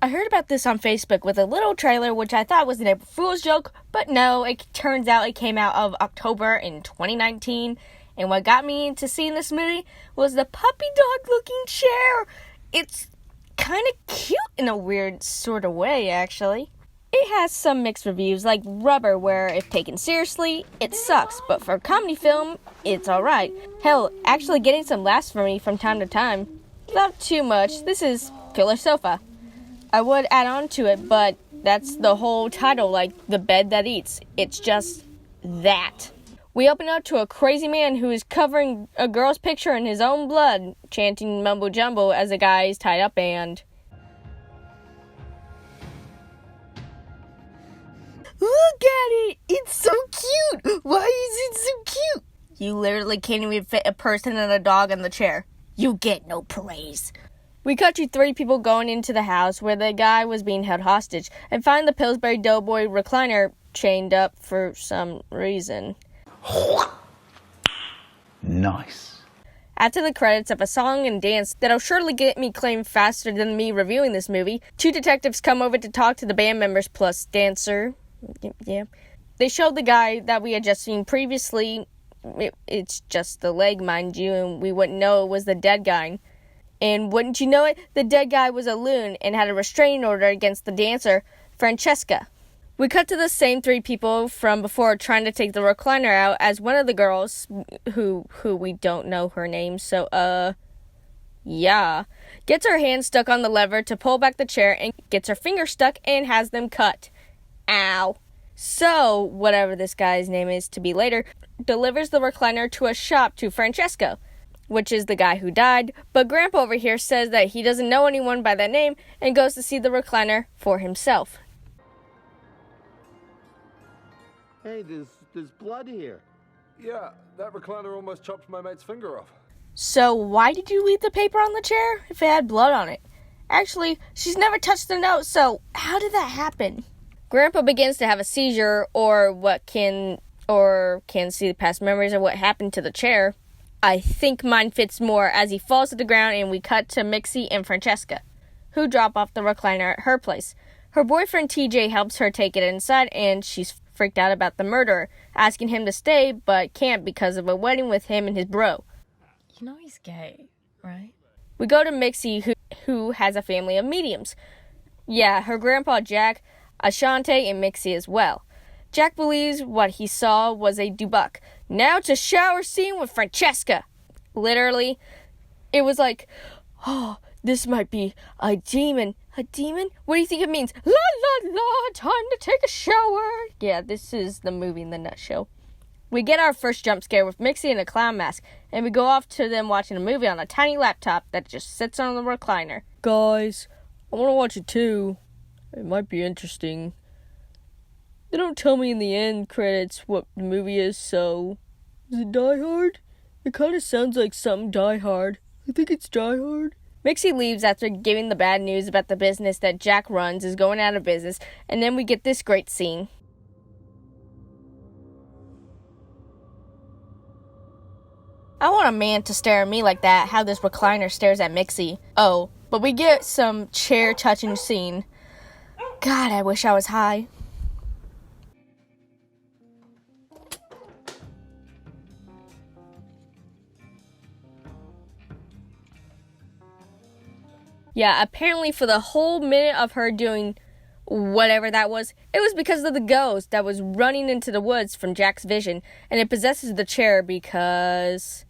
I heard about this on Facebook with a little trailer, which I thought was an April Fool's joke, but no, it turns out it came out of October in 2019, and what got me into seeing this movie was the puppy dog-looking chair. It's kind of cute in a weird sort of way, actually. It has some mixed reviews, like Rubber, where if taken seriously, it sucks, but for a comedy film, it's alright. Hell, actually getting some laughs from me from time to time. Not too much. This is Killer Sofa. I would add on to it, but that's the whole title, like the bed that eats. It's just that. We open up to a crazy man who is covering a girl's picture in his own blood, chanting mumbo jumbo as the guy is tied up and... Look at it! It's so cute! Why is it so cute? You literally can't even fit a person and a dog in the chair. You get no praise. We cut to 3 people going into the house where the guy was being held hostage and find the Pillsbury Doughboy recliner chained up for some reason. Nice. After the credits of a song and dance that'll surely get me claimed faster than me reviewing this movie, 2 detectives come over to talk to the band members plus dancer. Yeah. They showed the guy that we had just seen previously. It's just the leg, mind you, and we wouldn't know it was the dead guy. And wouldn't you know it, the dead guy was a loon and had a restraining order against the dancer, Francesca. We cut to the same 3 people from before trying to take the recliner out as one of the girls, who we don't know her name, so, gets her hand stuck on the lever to pull back the chair and gets her finger stuck and has them cut. Ow. So, whatever this guy's name is to be later, delivers the recliner to a shop to Francesco, which is the guy who died, but Grandpa over here says that he doesn't know anyone by that name and goes to see the recliner for himself. Hey, there's blood here. Yeah, that recliner almost chopped my mate's finger off. So why did you leave the paper on the chair if it had blood on it? Actually, she's never touched the note, so how did that happen? Grandpa begins to have a seizure or can see the past memories of what happened to the chair. I think mine fits more as he falls to the ground and we cut to Mixie and Francesca, who drop off the recliner at her place. Her boyfriend TJ helps her take it inside and she's freaked out about the murderer, asking him to stay but can't because of a wedding with him and his bro. You know he's gay, right? We go to Mixie who has a family of mediums. Yeah, her grandpa Jack, Ashante, and Mixie as well. Jack believes what he saw was a dubuk. Now it's a shower scene with Francesca. Literally, it was like, oh, this might be a demon. A demon? What do you think it means? La la la, time to take a shower. Yeah, this is the movie in the nutshell. We get our first jump scare with Mixie in a clown mask, and we go off to them watching a movie on a tiny laptop that just sits on the recliner. Guys, I want to watch it too. It might be interesting. They don't tell me in the end credits what the movie is, so... Is it Die Hard? It kind of sounds like something Die Hard. I think it's Die Hard. Mixie leaves after giving the bad news about the business that Jack runs is going out of business, and then we get this great scene. I want a man to stare at me like that, how this recliner stares at Mixie. Oh, but we get some chair-touching scene. God, I wish I was high. Yeah, apparently for the whole minute of her doing whatever that was, it was because of the ghost that was running into the woods from Jack's vision, and it possesses the chair because...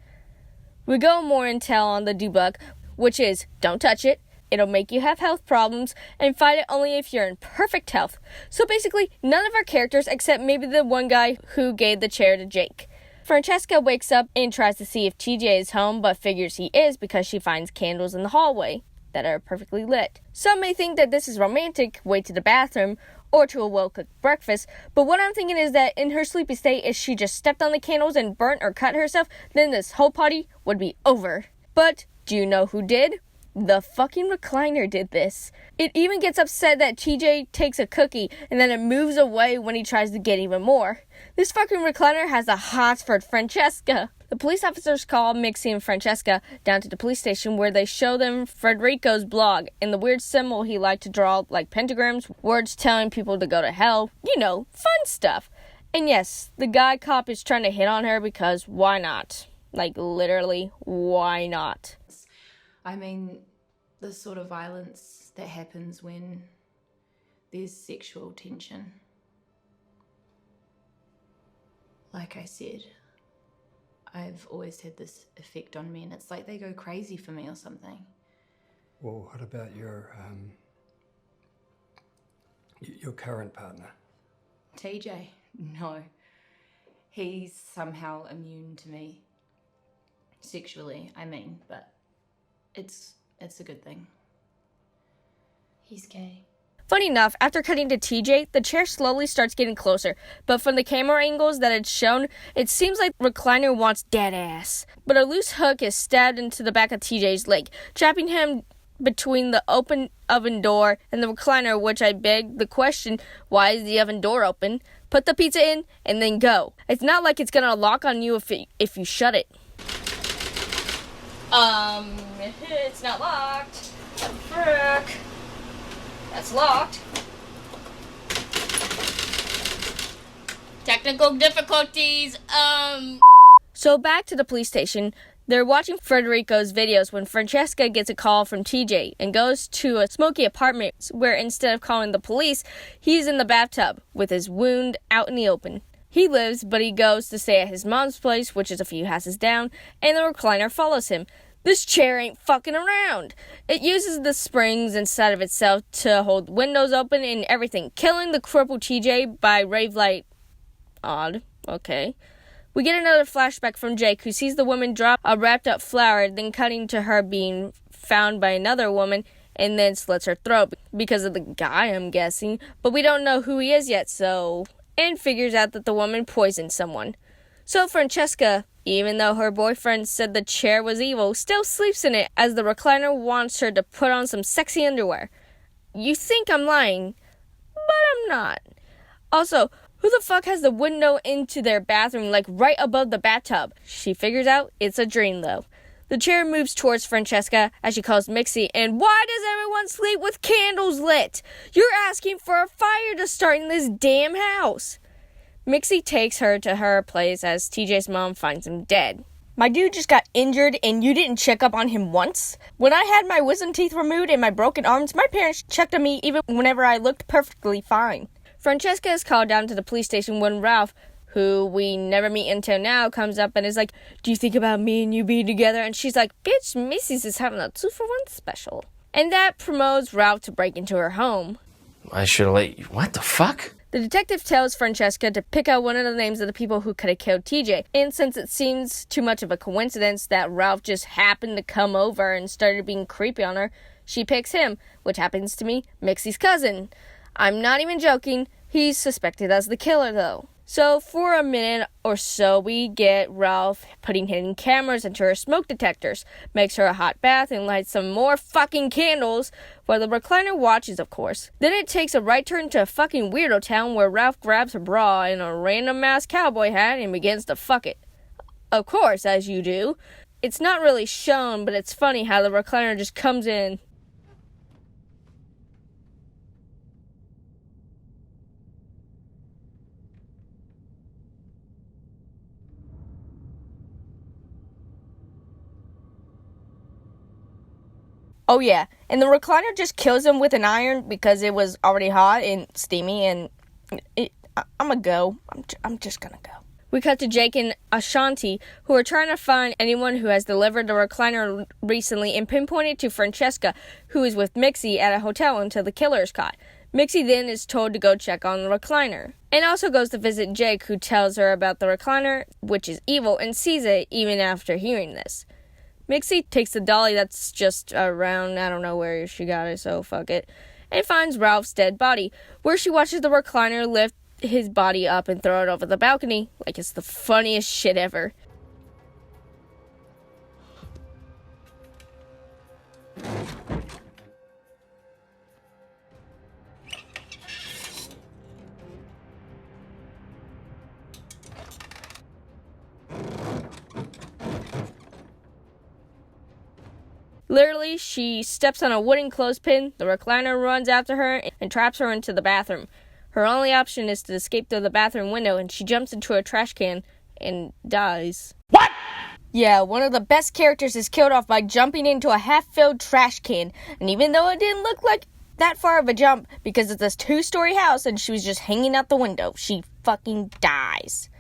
We go more intel on the debug, which is, don't touch it, it'll make you have health problems, and fight it only if you're in perfect health. So basically, none of our characters, except maybe the one guy who gave the chair to Jake. Francesca wakes up and tries to see if TJ is home, but figures he is because she finds candles in the hallway that are perfectly lit. Some may think that this is romantic, way to the bathroom, or to a well-cooked breakfast, but what I'm thinking is that in her sleepy state, if she just stepped on the candles and burnt or cut herself, then this whole party would be over. But do you know who did? The fucking recliner did this. It even gets upset that TJ takes a cookie and then it moves away when he tries to get even more. This fucking recliner has a hots for Francesca. The police officers call Mixie and Francesca down to the police station where they show them Federico's blog and the weird symbol he liked to draw, like pentagrams, words telling people to go to hell. You know, fun stuff. And yes, the guy cop is trying to hit on her because why not? Like, literally, why not? I mean, the sort of violence that happens when there's sexual tension. Like I said, I've always had this effect on men. It's like they go crazy for me or something. Well, what about your current partner? TJ? No. He's somehow immune to me. Sexually, I mean, but it's a good thing. He's gay. Funny enough, after cutting to TJ, the chair slowly starts getting closer, but from the camera angles that it's shown, it seems like recliner wants dead ass. But a loose hook is stabbed into the back of TJ's leg, trapping him between the open oven door and the recliner, which I beg the question, why is the oven door open? Put the pizza in, and then go. It's not like it's gonna lock on you if you shut it. It's not locked. Frick. That's locked. Technical difficulties, So back to the police station. They're watching Federico's videos when Francesca gets a call from TJ and goes to a smoky apartment where instead of calling the police, he's in the bathtub with his wound out in the open. He lives, but he goes to stay at his mom's place, which is a few houses down, and the recliner follows him. This chair ain't fucking around. It uses the springs inside of itself to hold windows open and everything, killing the crippled TJ by rave light. Odd. Okay. We get another flashback from Jake, who sees the woman drop a wrapped up flower, then cutting to her being found by another woman, and then slits her throat because of the guy, I'm guessing. But we don't know who he is yet, and figures out that the woman poisoned someone. So Francesca, even though her boyfriend said the chair was evil, still sleeps in it as the recliner wants her to put on some sexy underwear. You think I'm lying, but I'm not. Also, who the fuck has the window into their bathroom, like right above the bathtub? She figures out it's a dream, though. The chair moves towards Francesca as she calls Mixie, and why does everyone sleep with candles lit? You're asking for a fire to start in this damn house. Mixie takes her to her place as TJ's mom finds him dead. My dude just got injured and you didn't check up on him once? When I had my wisdom teeth removed and my broken arms, my parents checked on me even whenever I looked perfectly fine. Francesca is called down to the police station when Ralph, who we never meet until now, comes up and is like, do you think about me and you being together? And she's like, bitch, Missy's is having a 2-for-1 special. And that promotes Ralph to break into her home. I should have let you. What the fuck? The detective tells Francesca to pick out one of the names of the people who could have killed TJ, and since it seems too much of a coincidence that Ralph just happened to come over and started being creepy on her, she picks him, which happens to be Mixie's cousin. I'm not even joking, he's suspected as the killer though. So for a minute or so, we get Ralph putting hidden cameras into her smoke detectors, makes her a hot bath, and lights some more fucking candles, while the recliner watches, of course. Then it takes a right turn to a fucking weirdo town where Ralph grabs her bra and a random ass cowboy hat and begins to fuck it. Of course, as you do. It's not really shown, but it's funny how the recliner just comes in. Oh yeah, and the recliner just kills him with an iron because it was already hot and steamy, and I'm gonna go. I'm just gonna go. We cut to Jake and Ashanti, who are trying to find anyone who has delivered the recliner recently and pinpoint it to Francesca, who is with Mixie at a hotel until the killer is caught. Mixie then is told to go check on the recliner, and also goes to visit Jake, who tells her about the recliner, which is evil, and sees it even after hearing this. Mixie takes the dolly that's just around, I don't know where she got it, so fuck it, and finds Ralph's dead body, where she watches the recliner lift his body up and throw it over the balcony, like it's the funniest shit ever. Literally, she steps on a wooden clothespin, the recliner runs after her and traps her into the bathroom. Her only option is to escape through the bathroom window, and she jumps into a trash can and dies. What? Yeah, one of the best characters is killed off by jumping into a half-filled trash can, and even though it didn't look like that far of a jump, because it's a 2-story house and she was just hanging out the window, she fucking dies.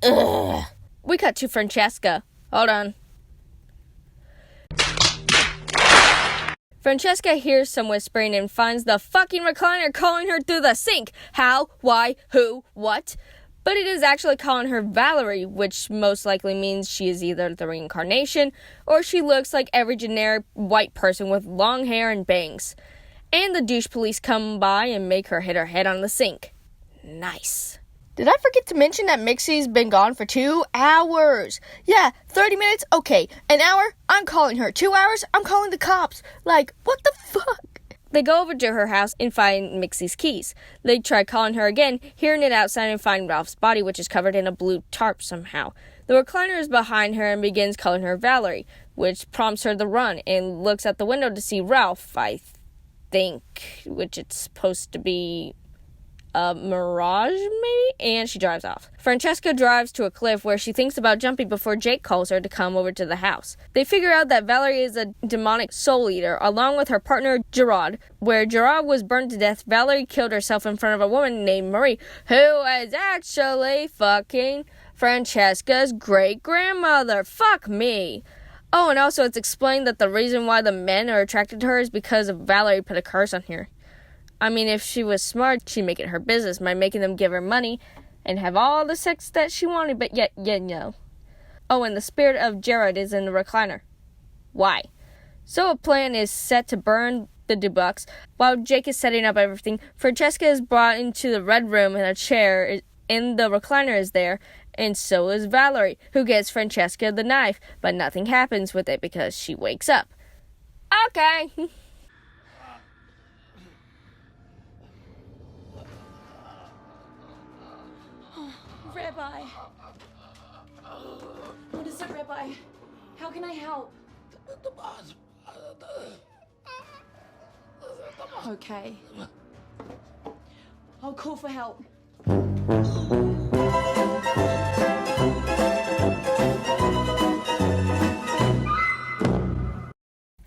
Ugh. We cut to Francesca. Hold on. Francesca hears some whispering and finds the fucking recliner calling her through the sink. How? Why? Who? What? But it is actually calling her Valerie, which most likely means she is either the reincarnation or she looks like every generic white person with long hair and bangs. And the douche police come by and make her hit her head on the sink. Nice. Did I forget to mention that Mixie's been gone for 2 hours? Yeah, 30 minutes? Okay. An hour? I'm calling her. 2 hours? I'm calling the cops. Like, what the fuck? They go over to her house and find Mixie's keys. They try calling her again, hearing it outside, and find Ralph's body, which is covered in a blue tarp somehow. The recliner is behind her and begins calling her Valerie, which prompts her to run and looks out the window to see Ralph, I think, which it's supposed to be a mirage, maybe? And she drives off. Francesca drives to a cliff where she thinks about jumping before Jake calls her to come over to the house. They figure out that Valerie is a demonic soul eater, along with her partner Gerard. Where Gerard was burned to death, Valerie killed herself in front of a woman named Marie, who is actually fucking Francesca's great-grandmother. Fuck me. Oh, and also it's explained that the reason why the men are attracted to her is because Valerie put a curse on her. I mean, if she was smart, she'd make it her business by making them give her money and have all the sex that she wanted, but yet, no. Oh, and the spirit of Gerard is in the recliner. Why? So a plan is set to burn the Dubucs. While Jake is setting up everything, Francesca is brought into the red room and a chair and the recliner is there, and so is Valerie, who gets Francesca the knife, but nothing happens with it because she wakes up. Okay. Rabbi. What is it, Rabbi? How can I help? Okay. I'll call for help.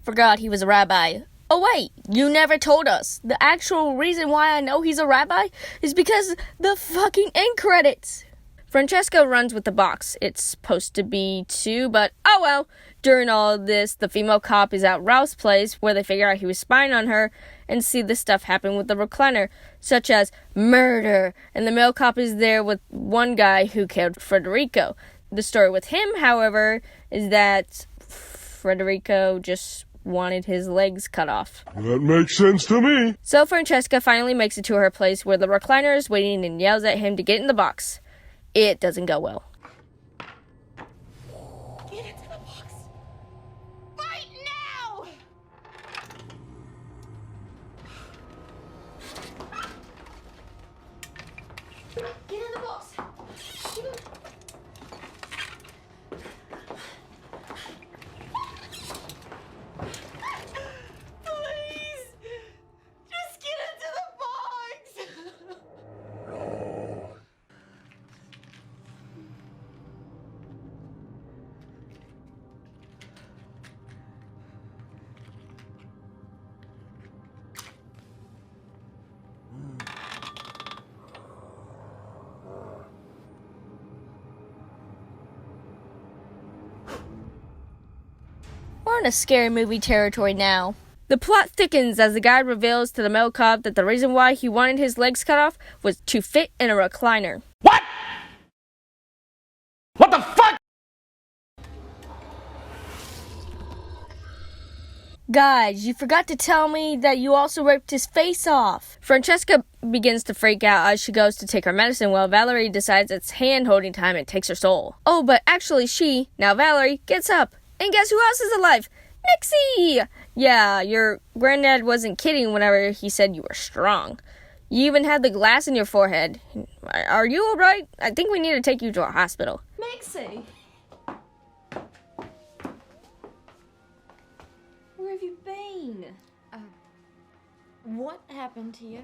Forgot he was a rabbi. Oh wait, you never told us. The actual reason why I know he's a rabbi is because the fucking end credits. Francesca runs with the box. It's supposed to be 2, but oh well. During all of this, the female cop is at Ralph's place where they figure out he was spying on her and see this stuff happen with the recliner, such as murder. And the male cop is there with one guy who killed Federico. The story with him, however, is that Federico just wanted his legs cut off. That makes sense to me. So Francesca finally makes it to her place where the recliner is waiting and yells at him to get in the box. It doesn't go well. Get into the box. Right now! Get in the box. Please! Just get into the box! We're in a scary movie territory now. The plot thickens as the guy reveals to the male cop that the reason why he wanted his legs cut off was to fit in a recliner. What? What the fuck? Guys, you forgot to tell me that you also ripped his face off. Francesca begins to freak out as she goes to take her medicine while Valerie decides it's hand-holding time and takes her soul. Oh, but actually now Valerie, gets up. And guess who else is alive? Nixie! Yeah, your granddad wasn't kidding whenever he said you were strong. You even had the glass in your forehead. Are you alright? I think we need to take you to a hospital. Maxie! have you been? What happened to you?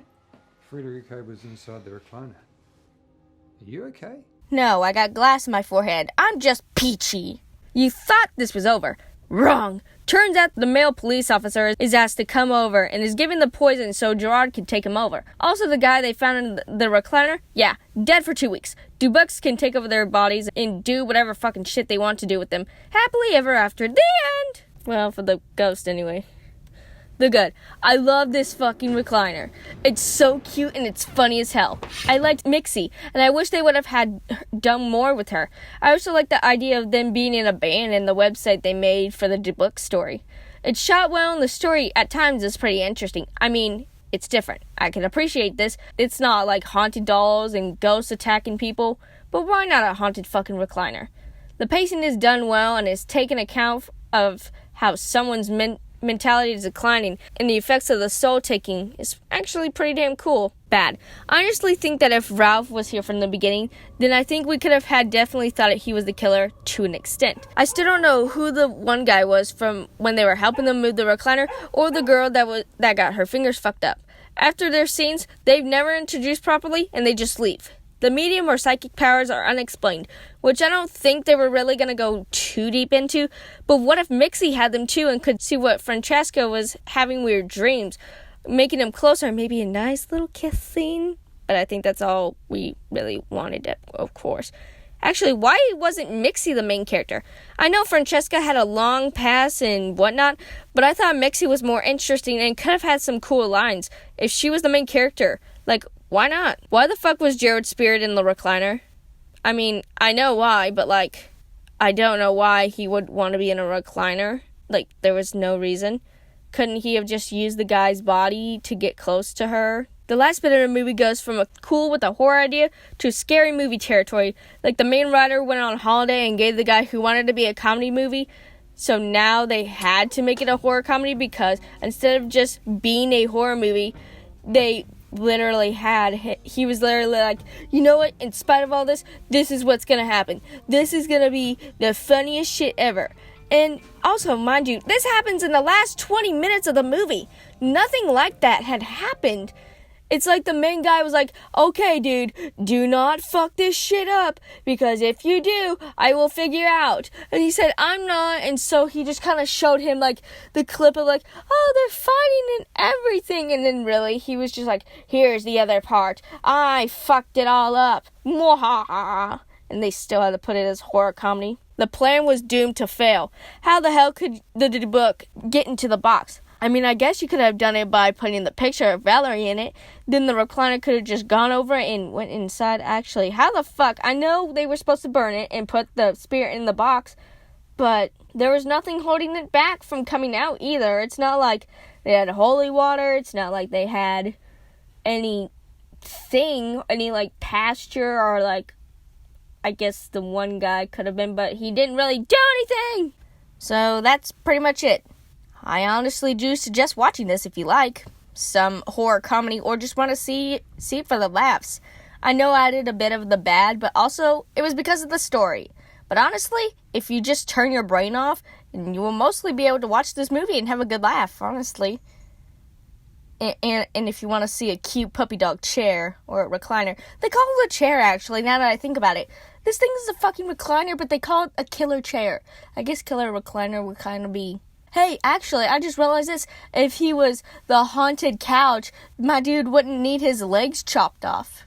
Frederico was inside the recliner. Are you okay? No, I got glass in my forehead. I'm just peachy. You thought this was over. Wrong. Turns out the male police officer is asked to come over and is given the poison so Gerard can take him over. Also, the guy they found in the recliner, yeah, dead for 2 weeks. Dubucs can take over their bodies and do whatever fucking shit they want to do with them. Happily ever after. The end! Well, for the ghost anyway. The good. I love this fucking recliner. It's so cute and it's funny as hell. I liked Mixie, and I wish they would have done more with her. I also like the idea of them being in a band and the website they made for the book story. It's shot well, and the story at times is pretty interesting. I mean, it's different. I can appreciate this. It's not like haunted dolls and ghosts attacking people, but why not a haunted fucking recliner? The pacing is done well and is taken account of how someone's mentality is declining, and the effects of the soul taking is actually pretty damn cool. Bad. I honestly think that if Ralph was here from the beginning, then I think we could have definitely thought that he was the killer to an extent. I still don't know who the one guy was from when they were helping them move the recliner, or the girl that got her fingers fucked up. After their scenes, they've never introduced properly, and they just leave. The medium or psychic powers are unexplained, which I don't think they were really going to go too deep into, but what if Mixie had them too and could see what Francesca was having weird dreams, making them closer, maybe a nice little kiss scene? But I think that's all we really wanted, of course. Actually, why wasn't Mixie the main character? I know Francesca had a long past and whatnot, but I thought Mixie was more interesting and could have had some cool lines if she was the main character. Like, why not? Why the fuck was Jared's spirit in the recliner? I mean, I know why, but I don't know why he would want to be in a recliner. There was no reason. Couldn't he have just used the guy's body to get close to her? The last bit of the movie goes from a cool with a horror idea to scary movie territory. The main writer went on holiday and gave the guy who wanted to be a comedy movie. So now they had to make it a horror comedy because instead of just being a horror movie, he was literally like, you know what, in spite of all this is what's gonna happen. This is gonna be the funniest shit ever. And also, mind you, this happens in the last 20 minutes of the movie. Nothing like that had happened. It's like the main guy was like, okay, dude, do not fuck this shit up, because if you do, I will figure out. And he said, I'm not. And so he just kind of showed him the clip of oh, they're fighting and everything. And then really, he was just like, here's the other part. I fucked it all up. Mwahaha. And they still had to put it as horror comedy. The plan was doomed to fail. How the hell could the book get into the box? I mean, I guess you could have done it by putting the picture of Valerie in it. Then the recliner could have just gone over and went inside. Actually, how the fuck? I know they were supposed to burn it and put the spirit in the box, but there was nothing holding it back from coming out either. It's not like they had holy water. It's not like they had any pasture or I guess the one guy could have been, but he didn't really do anything. So that's pretty much it. I honestly do suggest watching this if you like some horror comedy or just want to see it for the laughs. I know I did a bit of the bad, but also it was because of the story. But honestly, if you just turn your brain off, you will mostly be able to watch this movie and have a good laugh, honestly. And if you want to see a cute puppy dog chair or a recliner, they call it a chair actually, now that I think about it. This thing is a fucking recliner, but they call it a killer chair. I guess killer recliner would kind of be... Hey, actually, I just realized this. If he was the haunted couch, my dude wouldn't need his legs chopped off.